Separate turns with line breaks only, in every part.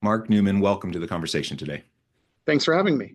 Mark Newman, welcome to the conversation today.
Thanks for having me.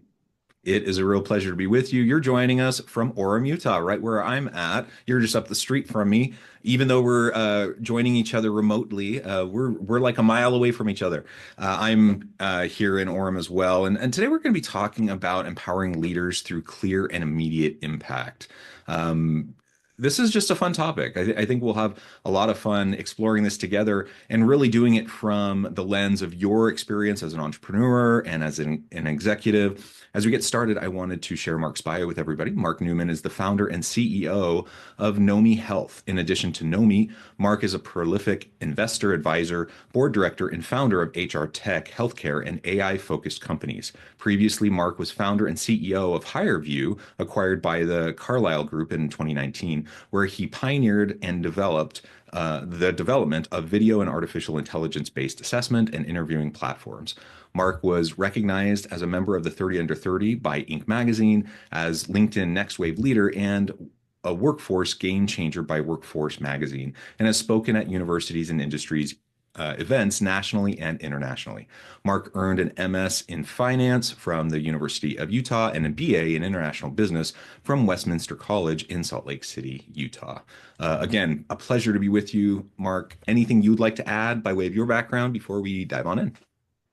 It is a real pleasure to be with you. You're joining us from Orem, Utah, right where I'm at. You're just up the street from me. Even though we're joining each other remotely, we're like a mile away from each other. I'm here in Orem as well, and today we're going to be talking about empowering leaders through clear and immediate impact. Um, this is just a fun topic. I think we'll have a lot of fun exploring this together and really doing it from the lens of your experience as an entrepreneur and as an executive. As we get started, I wanted to share Mark's bio with everybody. Mark Newman is the founder and CEO of Nomi Health. In addition to Nomi, Mark is a prolific investor, advisor, board director, and founder of HR tech, healthcare, and AI-focused companies. Previously, Mark was founder and CEO of HireVue, acquired by the Carlyle Group in 2019, where he pioneered and developed the development of video and artificial intelligence-based assessment and interviewing platforms. Mark was recognized as a member of the 30 Under 30 by Inc. magazine, as LinkedIn Next Wave leader, and a workforce game changer by Workforce magazine, and has spoken at universities and industries events nationally and internationally. Mark earned an MS in finance from the University of Utah and a BA in international business from Westminster College in Salt Lake City, Utah. Again, a pleasure to be with you, Mark. Anything you'd like to add by way of your background before we dive on in?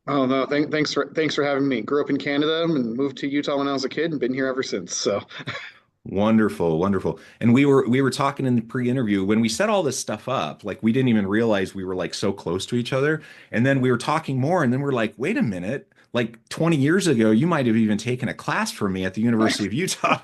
Oh no, thanks for having me. Grew up in Canada and moved to Utah when I was a kid and been here ever since. So
Wonderful, wonderful. And we were talking in the pre-interview when we set all this stuff up, like we didn't even realize we were like so close to each other. And then we were talking more, and then we're like, wait a minute, like 20 years ago, you might have even taken a class from me at the University of Utah.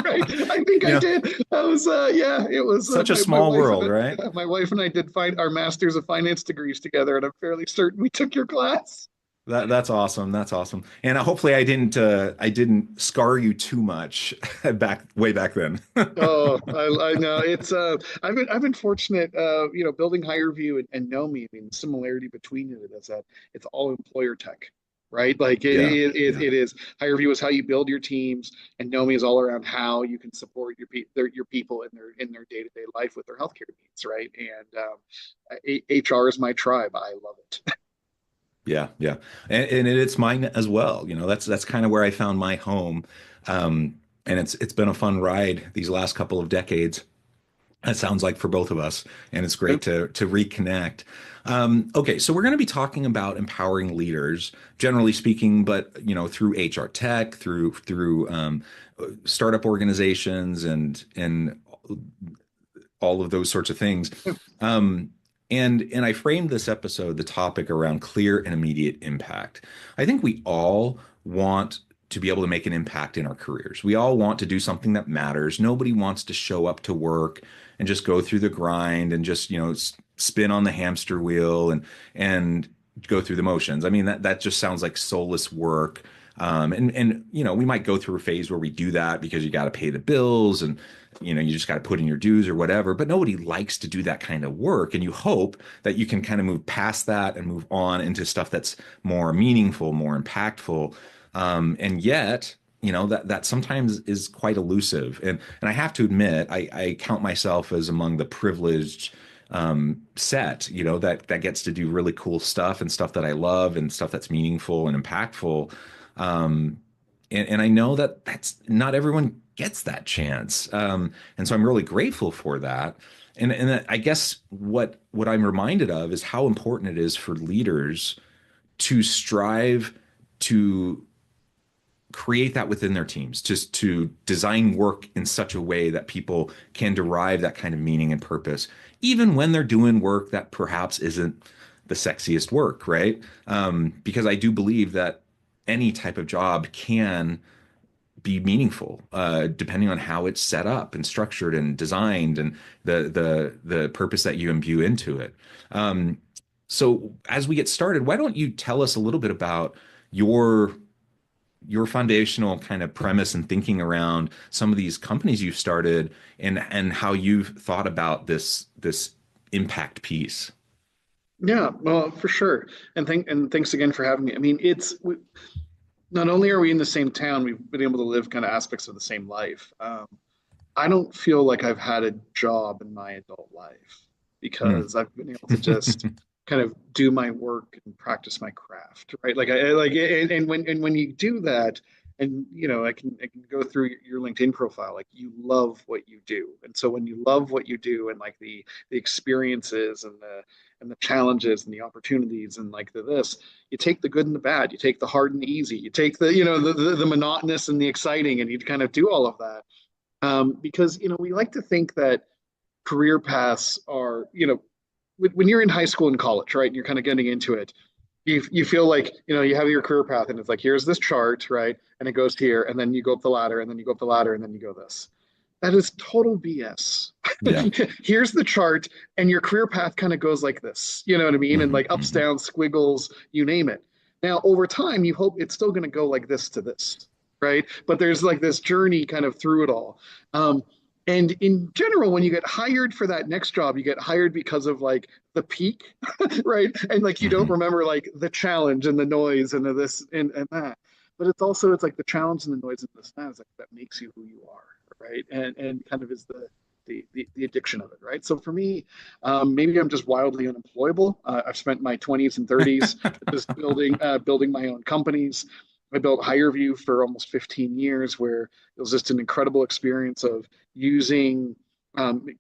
right, I think
You
I
know,
did. I was yeah, it was
such a
my
small
wife
world, right?
my wife and I did find our masters of finance degrees together, and I'm fairly certain we took your class.
That's awesome. That's awesome. And hopefully I didn't scar you too much way back then.
Oh, I know it's I've been fortunate building HireVue and Nomi. I mean, the similarity between it is that it's all employer tech, right? Like
Yeah. Yeah.
it is HireVue is how you build your teams, and Nomi is all around how you can support your people in their day-to-day life with their healthcare needs, right? And HR is my tribe. I love it.
Yeah, yeah, and it's mine as well. That's kind of where I found my home, and it's been a fun ride these last couple of decades. That sounds like for both of us, and it's great to reconnect. Okay, so we're going to be talking about empowering leaders, generally speaking, but through HR tech, through startup organizations, and all of those sorts of things. And I framed this episode, the topic around clear and immediate impact. I think we all want to be able to make an impact in our careers. We all want to do something that matters. Nobody wants to show up to work and just go through the grind and just, spin on the hamster wheel and go through the motions. I mean, that just sounds like soulless work. And we might go through a phase where we do that because you got to pay the bills and you just got to put in your dues or whatever, but nobody likes to do that kind of work. And you hope that you can kind of move past that and move on into stuff that's more meaningful, more impactful. And yet, that sometimes is quite elusive. And I have to admit, I count myself as among the privileged set, that gets to do really cool stuff and stuff that I love and stuff that's meaningful and impactful. Um, and I know that that's not everyone gets that chance. And so I'm really grateful for that. And I guess what I'm reminded of is how important it is for leaders to strive to create that within their teams, just to design work in such a way that people can derive that kind of meaning and purpose, even when they're doing work that perhaps isn't the sexiest work, right? Because I do believe that any type of job can be meaningful, depending on how it's set up and structured and designed and the purpose that you imbue into it. So as we get started, why don't you tell us a little bit about your your foundational kind of premise and thinking around some of these companies you've started and how you've thought about this impact piece.
Yeah, well, for sure. And thanks again for having me. I mean, not only are we in the same town, we've been able to live kind of aspects of the same life. I don't feel like I've had a job in my adult life
Mm.
because I've been able to just kind of do my work and practice my craft, right? Like I like and when you do that, and I can go through your LinkedIn profile, like you love what you do, and so when you love what you do, and like the experiences and the challenges and the opportunities and like this, you take the good and the bad, you take the hard and the easy, you take the the monotonous and the exciting, and you kind of do all of that. Because we like to think that career paths are, when you're in high school and college, right, and you're kind of getting into it, you feel like, you have your career path and it's like, here's this chart, right? And it goes here, and then you go up the ladder, and then you go up the ladder, and then you go this. That is total BS.
Yeah.
Here's the chart, and your career path kind of goes like this. You know what I mean? And like ups,
Hmm.
downs, squiggles, you name it. Now, over time, you hope it's still going to go like this to this, right? But there's like this journey kind of through it all. And in general, when you get hired for that next job, you get hired because of like the peak, right? And like you don't
Hmm.
remember like the challenge and the noise and the this and that. But it's like the challenge and the noise and this and that is like that makes you who you are, right? And kind of is the addiction of it, right? So for me, maybe I'm just wildly unemployable. I've spent my 20s and 30s just building my own companies. I built HireVue for almost 15 years, where it was just an incredible experience of using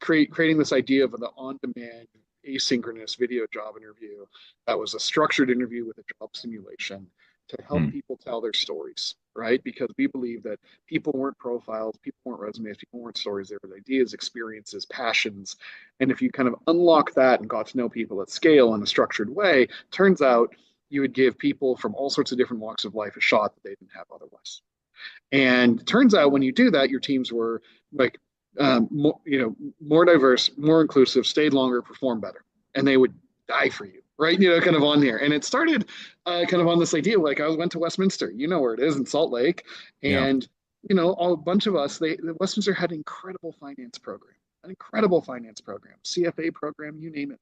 creating this idea of the on-demand asynchronous video job interview that was a structured interview with a job simulation to help people tell their stories, right? Because we believe that people weren't profiles, people weren't resumes, people weren't stories. They were ideas, experiences, passions. And if you kind of unlock that and got to know people at scale in a structured way, turns out you would give people from all sorts of different walks of life a shot that they didn't have otherwise. And it turns out when you do that, your teams were like more diverse, more inclusive, stayed longer, performed better, and they would die for you, right? Kind of on there. And it started kind of on this idea. Like I went to Westminster, you know where it is in Salt Lake,
Yeah.
and a bunch of us. Westminster had an incredible finance program, CFA program, you name it.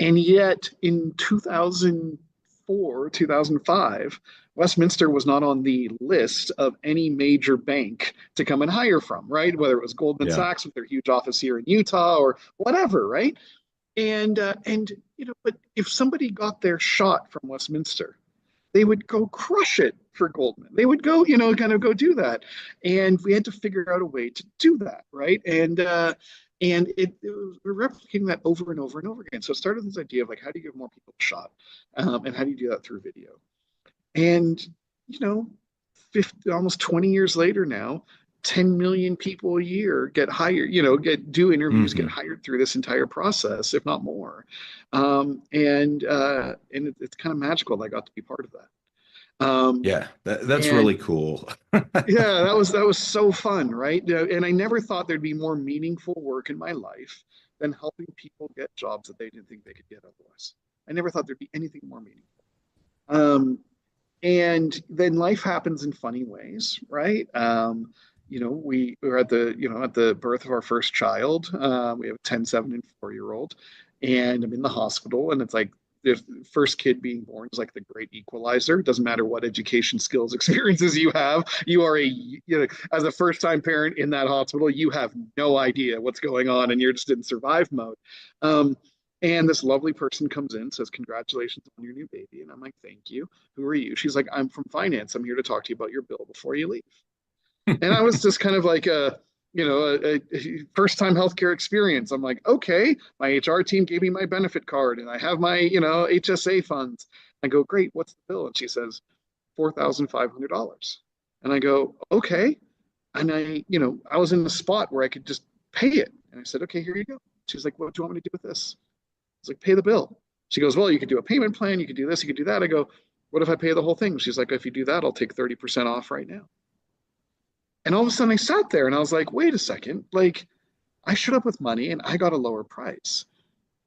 And yet in 2004, 2005, Westminster was not on the list of any major bank to come and hire from, right? Whether it was Goldman
Yeah.
Sachs with their huge office here in Utah or whatever, right? And but if somebody got their shot from Westminster, they would go crush it for Goldman. They would go, kind of go do that. And we had to figure out a way to do that, right? And we're replicating that over and over and over again. So it started with this idea of like, how do you give more people a shot? And how do you do that through video? And, you know, 50, almost 20 years later now, 10 million people a year get hired, do interviews, get
Hmm.
hired through this entire process, if not more. And it's kind of magical that I got to be part of that.
Yeah. That's
And
really cool.
yeah, that was so fun, right? And I never thought there'd be more meaningful work in my life than helping people get jobs that they didn't think they could get otherwise. I never thought there'd be anything more meaningful. Um, and then life happens in funny ways, right? We were at the birth of our first child. We have a 10, 7, and 4-year old, and I'm in the hospital, and it's like the first kid being born is like the great equalizer. It doesn't matter what education, skills, experiences you have. You are as a first time parent in that hospital, you have no idea what's going on, and you're just in survive mode. Um, and this lovely person comes in, says, "Congratulations on your new baby." And I'm like, "Thank you. Who are you?" She's like, "I'm from finance. I'm here to talk to you about your bill before you leave." And I was just kind of like a first time healthcare experience. I'm like, okay, my HR team gave me my benefit card and I have my, HSA funds. I go, "Great, what's the bill?" And she says, $4,500. And I go, "Okay." And I was in the spot where I could just pay it. And I said, "Okay, here you go." She's like, "What do you want me to do with this?" I was like, "Pay the bill." She goes, "Well, you could do a payment plan. You could do this, you could do that." I go, "What if I pay the whole thing?" She's like, "If you do that, I'll take 30% off right now." And all of a sudden I sat there and I was like, wait a second, like I showed up with money and I got a lower price.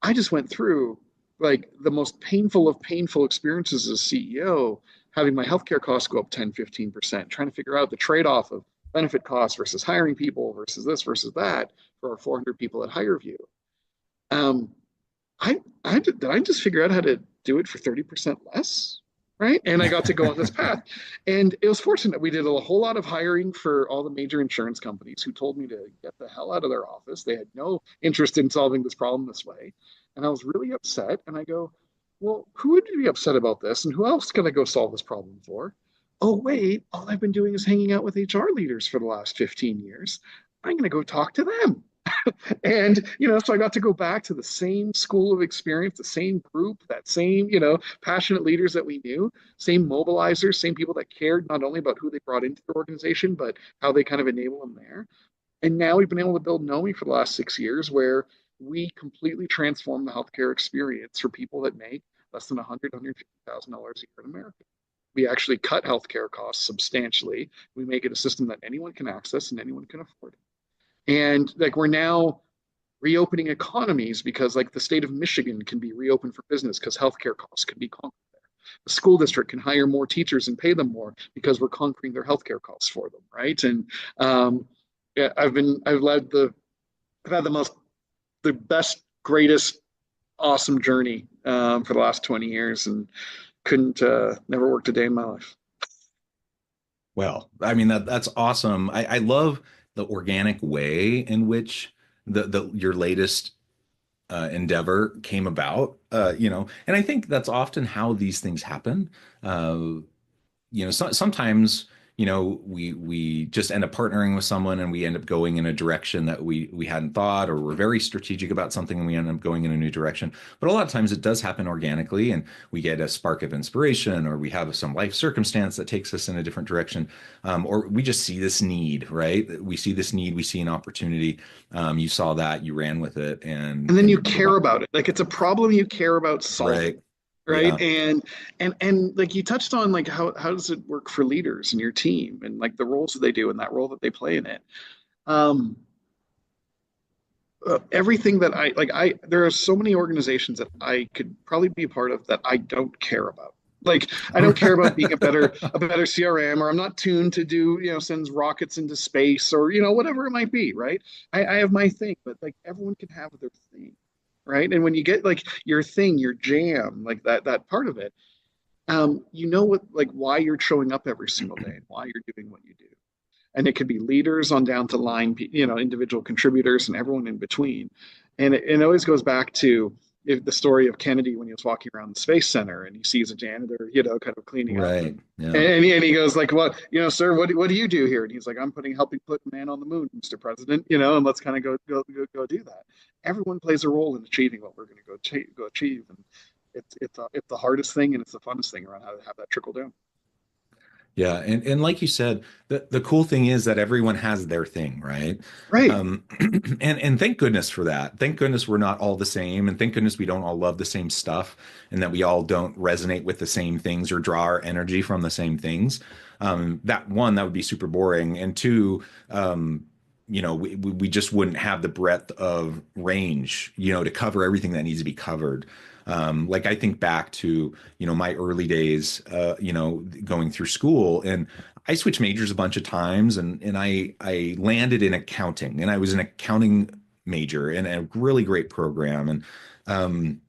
I just went through like the most painful of painful experiences as a CEO, having my healthcare costs go up 10, 15%, trying to figure out the trade-off of benefit costs versus hiring people versus this versus that for our 400 people at HireVue. Um, did I just figure out how to do it for 30% less? right? And I got to go on this path. And it was fortunate. We did a whole lot of hiring for all the major insurance companies who told me to get the hell out of their office. They had no interest in solving this problem this way. And I was really upset. And I go, well, who would be upset about this? And who else can I go solve this problem for? Oh, wait, all I've been doing is hanging out with HR leaders for the last 15 years. I'm going to go talk to them. And, so I got to go back to the same school of experience, the same group, that same, passionate leaders that we knew, same mobilizers, same people that cared not only about who they brought into the organization, but how they kind of enable them there. And now we've been able to build NOMI for the last 6 years, where we completely transform the healthcare experience for people that make less than $150,000 a year in America. We actually cut healthcare costs substantially. We make it a system that anyone can access and anyone can afford. And like we're now reopening economies because like the state of Michigan can be reopened for business because healthcare costs can be conquered there. The school district can hire more teachers and pay them more because we're conquering their healthcare costs for them, right? And yeah, I've had the best, greatest, awesome journey for the last 20 years, and couldn't never worked a day in my life.
Well, I mean that's awesome. I love the organic way in which the your latest endeavor came about. And I think that's often how these things happen. Sometimes we just end up partnering with someone and we end up going in a direction that we hadn't thought, or we're very strategic about something and we end up going in a new direction. But a lot of times it does happen organically, and we get a spark of inspiration, or we have some life circumstance that takes us in a different direction, or we just see this need, right? We see this need, we see an opportunity. You saw that, you ran with it,
And then you
and
care about it. Like it's a problem you care about solving.
right,
Right.
yeah,
And like you touched on like how does it work for leaders in your team and like the roles that they do and that role that they play in it. Um, Everything that there are so many organizations that I could probably be a part of that I don't care about. Like I don't care about being a better CRM, or I'm not tuned to do, sends rockets into space, or, whatever it might be, right? I have my thing, but like everyone can have their thing, right? And when you get like your thing, your jam, like that part of it, what like why you're showing up every single day and why you're doing what you do. And it could be leaders on down to line, individual contributors and everyone in between. And it always goes back to the story of Kennedy when he was walking around the Space Center and he sees a janitor, kind of cleaning up.
right, yeah.
And he goes like, "What, sir? What do you do here?" And he's like, "I'm helping put man on the moon, Mr. President. And let's kind of go do that." Everyone plays a role in achieving what we're going to go achieve, and it's the hardest thing and it's the funnest thing around how to have that trickle down.
Yeah, and like you said, the cool thing is that everyone has their thing, right?
Right.
Um, and thank goodness for that. Thank goodness we're not all the same, and thank goodness we don't all love the same stuff, and that we all don't resonate with the same things or draw our energy from the same things. That one, that would be super boring, and two, we just wouldn't have the breadth of range, to cover everything that needs to be covered. Like I think back to, my early days, going through school, and I switched majors a bunch of times, and I landed in accounting, and I was an accounting major in a really great program. And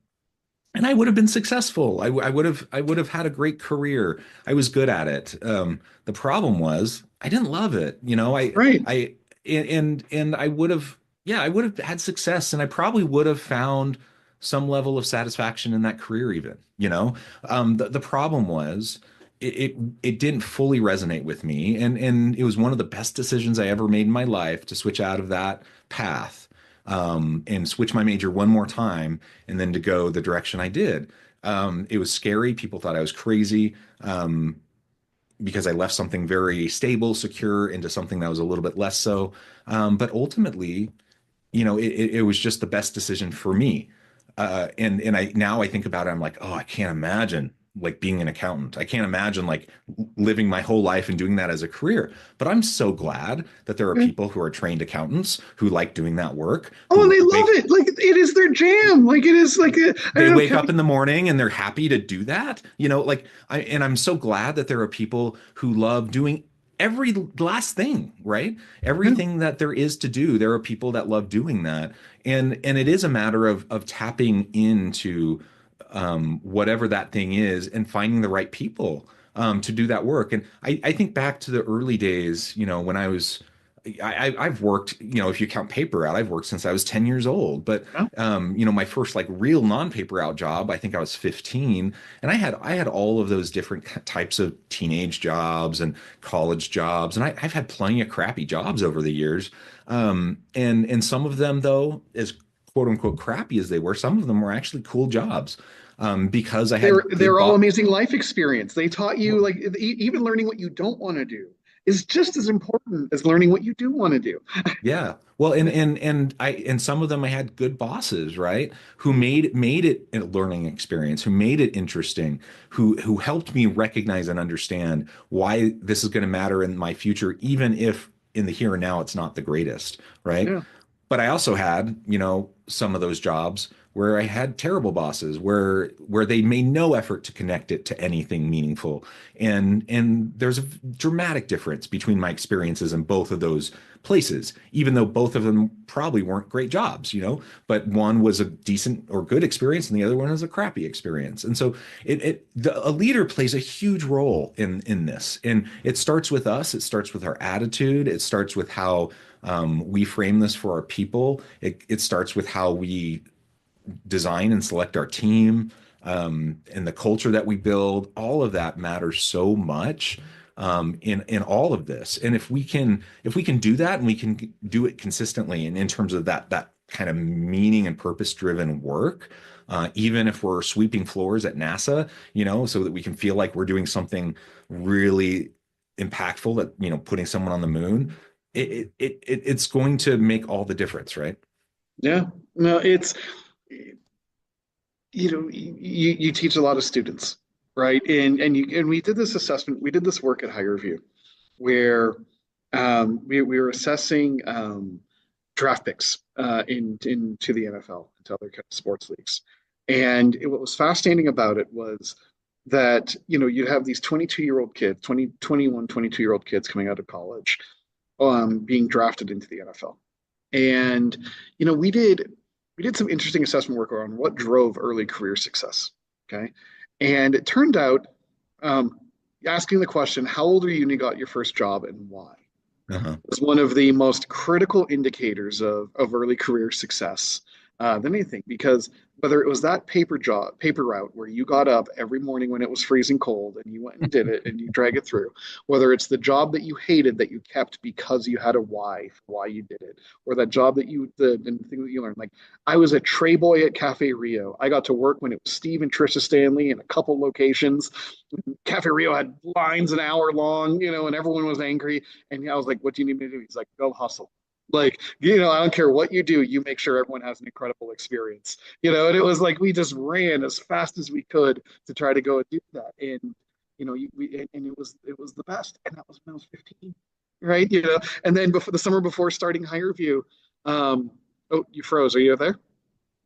I would have been successful. I would have had a great career. I was good at it. The problem was I didn't love it.
Right.
And I would have, yeah, I would have had success, and I probably would have found some level of satisfaction in that career even. The problem was it didn't fully resonate with me, and it was one of the best decisions I ever made in my life to switch out of that path, and switch my major one more time, and then to go the direction I did. It was scary. People thought I was crazy. Because I left something very stable, secure into something that was a little bit less so. But ultimately, it was just the best decision for me. And I think about it, I'm like, oh, I can't imagine like being an accountant. I can't imagine like living my whole life and doing that as a career. But I'm so glad that there are people who are trained accountants who like doing that work,
Oh, and
who
they love
wake
it. Like it is their jam. Like it is like I
they
don't know.
wake up in the morning and they're happy to do that. Like I'm so glad that there are people who love doing every last thing, right?
Yeah,
Everything that there is to do, there are people that love doing that. And it is a matter of tapping into whatever that thing is, and finding the right people to do that work. And I think back to the early days, when I've worked, if you count paper out, I've worked since I was 10 years old. But
Yeah.
my first like real non-paper out job, I think I was 15, and I had all of those different types of teenage jobs and college jobs, and I've had plenty of crappy jobs over the years. And some of them, though, as quote unquote crappy as they were, some of them were actually cool jobs, because I
They're
had good
they're all
boss.
amazing life experience. They taught you like even learning what you don't want to do is just as important as learning what you do want to do.
Yeah. Well, and some of them I had good bosses, right? Who made it a learning experience, who made it interesting, who helped me recognize and understand why this is going to matter in my future, even if in the here and now it's not the greatest, right?
Yeah.
But I also had, some of those jobs where I had terrible bosses where they made no effort to connect it to anything meaningful. And there's a dramatic difference between my experiences in both of those places, even though both of them probably weren't great jobs, but one was a decent or good experience and the other one was a crappy experience. And so a leader plays a huge role in this. And it starts with us, it starts with our attitude, it starts with how we frame this for our people. It starts with how we design and select our team, and the culture that we build. All of that matters so much in all of this. And if we can do that, and we can do it consistently, and in terms of that kind of meaning and purpose driven work. Even if we're sweeping floors at NASA, so that we can feel like we're doing something really impactful, that putting someone on the moon, it's going to make all the difference, right?
Yeah. No, it's you teach a lot of students, right? And we did this assessment, we did this work at Higher View where we were assessing draft picks into the NFL, into other kind of sports leagues. And what was fascinating about it was that, you have these 22-year-old kids, 22-year-old kids coming out of college, being drafted into the NFL. And, we did some interesting assessment work on what drove early career success. Okay. And it turned out, asking the question, how old are you when you got your first job and why?
Uh-huh.
Was one of the most critical indicators of early career success than anything. Because whether it was that paper route where you got up every morning when it was freezing cold and you went and did it and you drag it through, whether it's the job that you hated that you kept because you had a why you did it, or that job that and the thing that you learned. Like I was a tray boy at Cafe Rio. I got to work when it was Steve and Trisha Stanley in a couple locations. Cafe Rio had lines an hour long, and everyone was angry. And I was like, what do you need me to do? He's like, go hustle. Like, I don't care what you do, you make sure everyone has an incredible experience. And it was like we just ran as fast as we could to try to go and do that. And, and it was the best. And that was when I was 15, right? And then before the summer before starting Higher View, oh, you froze. Are you there?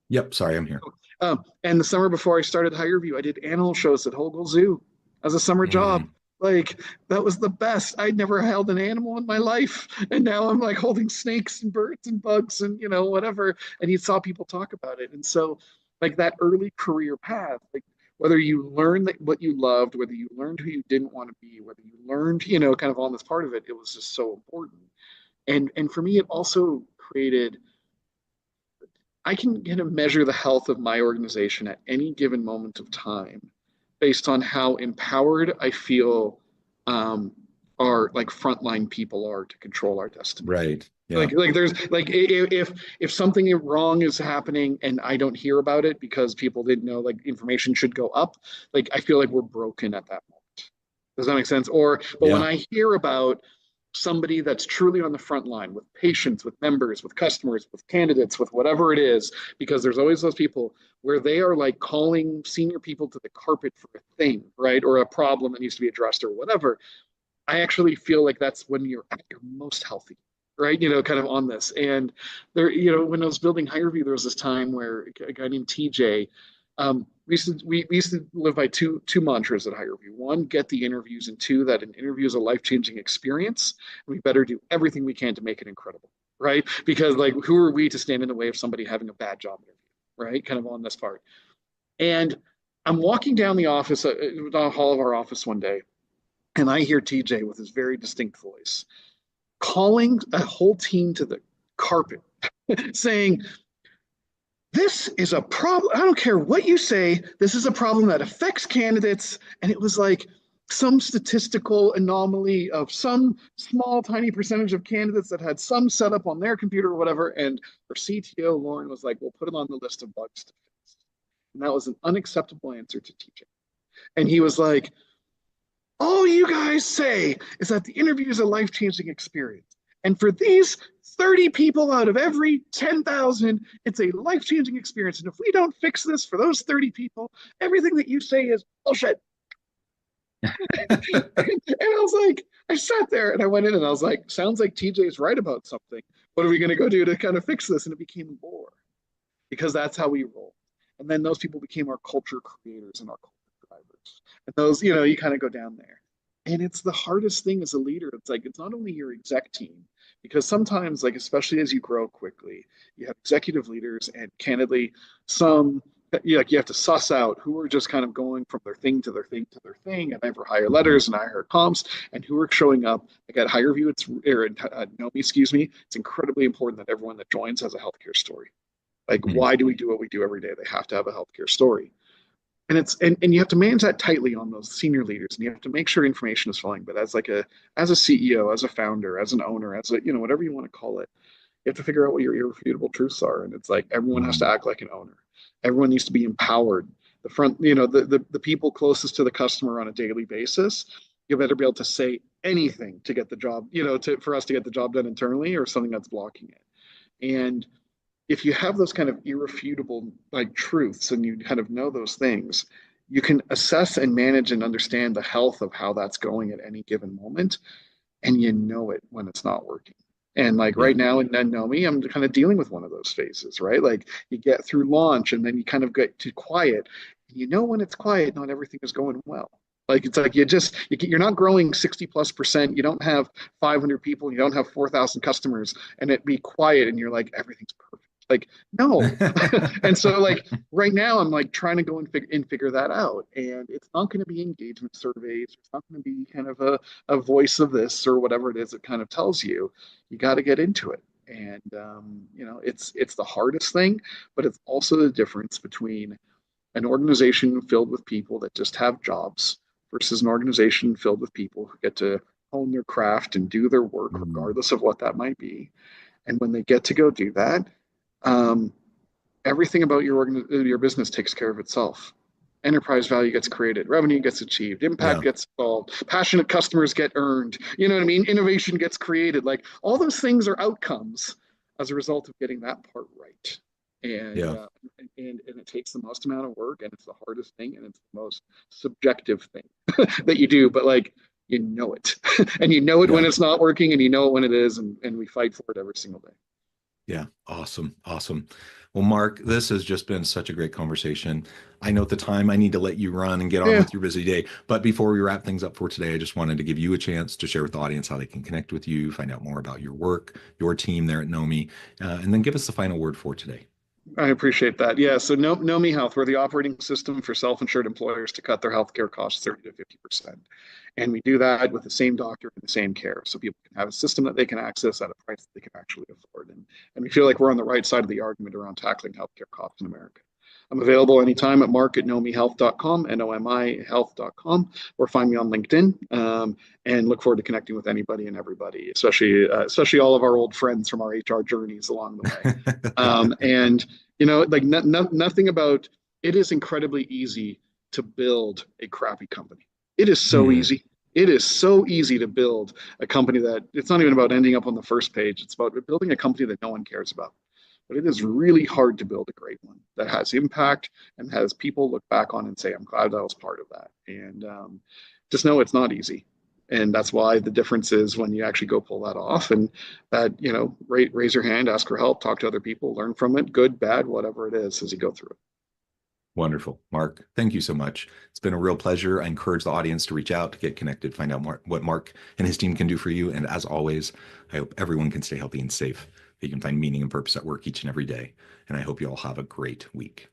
Yep. Sorry, I'm here.
And the summer before I started Higher View, I did animal shows at Hogle Zoo as a summer job.
Mm,
Like that was the best. I'd never held an animal in my life, and now I'm like holding snakes and birds and bugs and whatever. And you saw people talk about it, and so like that early career path, like whether you learned what you loved, whether you learned who you didn't want to be, whether you learned kind of on this part of it, it was just so important. And for me, it also created I can kind of measure the health of my organization at any given moment of time based on how empowered I feel um, our like frontline people are to control our destiny.
right. Yeah.
Like there's like if something wrong is happening and I don't hear about it because people didn't know like information should go up, like I feel like we're broken at that moment. Does that make sense? But when
Yeah.
I hear about somebody that's truly on the front line with patients, with members, with customers, with candidates, with whatever it is, because there's always those people where they are like calling senior people to the carpet for a thing, right? Or a problem that needs to be addressed or whatever. I actually feel like that's when you're at your most healthy, right? Kind of on this. And there, when I was building Higher View, there was this time where a guy named TJ, we used to live by two mantras at Higher View. One, get the interviews, and two, that an interview is a life-changing experience. We better do everything we can to make it incredible, right? Because like, who are we to stand in the way of somebody having a bad job interview, right? Kind of on this part. And I'm walking down the hall of our office one day, and I hear TJ with his very distinct voice calling a whole team to the carpet, saying, "This is a problem. I don't care what you say. This is a problem that affects candidates." And it was like some statistical anomaly of some small, tiny percentage of candidates that had some setup on their computer or whatever. And our CTO, Lauren, was like, "We'll put it on the list of bugs to fix." And that was an unacceptable answer to TJ. And he was like, "All you guys say is that the interview is a life-changing experience. And for these 30 people out of every 10,000, it's a life-changing experience. And if we don't fix this for those 30 people, everything that you say is bullshit." And I was like, I sat there and I went in and I was like, sounds like TJ's right about something. What are we going to go do to kind of fix this? And it became lore, because that's how we roll. And then those people became our culture creators and our culture drivers. And those, you kind of go down there. And it's the hardest thing as a leader. It's like, it's not only your exec team, because sometimes, like, especially as you grow quickly, you have executive leaders, and candidly, some, like, you have to suss out who are just kind of going from their thing to their thing to their thing, and I for hire letters and I hire comps, and who are showing up. Like at HireVue, Nomi, excuse me, it's incredibly important that everyone that joins has a healthcare story. Like, why do we do what we do every day? They have to have a healthcare story. And you have to manage that tightly on those senior leaders, and you have to make sure information is flowing. But as a CEO, as a founder, as an owner, as a whatever you want to call it, you have to figure out what your irrefutable truths are. And it's like everyone has to act like an owner. Everyone needs to be empowered. The people closest to the customer on a daily basis, you better be able to say anything to get the job, for us to get the job done internally, or something that's blocking it. And if you have those kind of irrefutable like truths, and you kind of know those things, you can assess and manage and understand the health of how that's going at any given moment, and you know it when it's not working. And like
Yeah.
right now in Nomi, I'm kind of dealing with one of those phases, right? Like you get through launch and then you kind of get to quiet. When it's quiet, not everything is going well. Like it's like you're not growing 60+%. You don't have 500 people. You don't have 4,000 customers, and it be quiet, and you're like everything's perfect. Like no. And so like right now I'm like trying to go and figure that out, and it's not going to be engagement surveys. It's not going to be kind of a voice of this or whatever it is that kind of tells you. You got to get into it. And it's the hardest thing, but it's also the difference between an organization filled with people that just have jobs versus an organization filled with people who get to hone their craft and do their work regardless of what that might be. And when they get to go do that, um, everything about your business takes care of itself. Enterprise value gets created, revenue gets achieved, impact
Yeah.
gets solved, passionate customers get earned. You know what I mean? Innovation gets created. Like all those things are outcomes as a result of getting that part right. And
Yeah.
uh, and it takes the most amount of work, and it's the hardest thing, and it's the most subjective thing that you do. But like you know it, and you know it when
Yeah.
it's not working, and you know it when it is, and we fight for it every single day.
Yeah. Awesome. Awesome. Well, Mark, this has just been such a great conversation. I know at the time I need to let you run and get on
Yeah,
with your busy day. But before we wrap things up for today, I just wanted to give you a chance to share with the audience how they can connect with you, find out more about your work, your team there at Nomi, and then give us the final word for today.
I appreciate that. Yeah, so Know Me Health, we're the operating system for self-insured employers to cut their healthcare costs 30 to 50%. And we do that with the same doctor and the same care. So people can have a system that they can access at a price that they can actually afford. And we feel like we're on the right side of the argument around tackling healthcare costs in America. I'm available anytime at mark@nomihealth.com, Nomi health.com, or find me on LinkedIn. And look forward to connecting with anybody and everybody, especially all of our old friends from our HR journeys along the way. And like nothing about it is incredibly easy to build a crappy company. It is so
Hmm.
easy. It is so easy to build a company that it's not even about ending up on the first page. It's about building a company that no one cares about. But it is really hard to build a great one that has impact and has people look back on and say, "I'm glad I was part of that." And just know it's not easy. And that's why the difference is when you actually go pull that off, and that, raise your hand, ask for help, talk to other people, learn from it, good, bad, whatever it is, as you go through it.
Wonderful. Mark, thank you so much. It's been a real pleasure. I encourage the audience to reach out, to get connected, find out more, what Mark and his team can do for you. And as always, I hope everyone can stay healthy and safe, that you can find meaning and purpose at work each and every day. And I hope you all have a great week.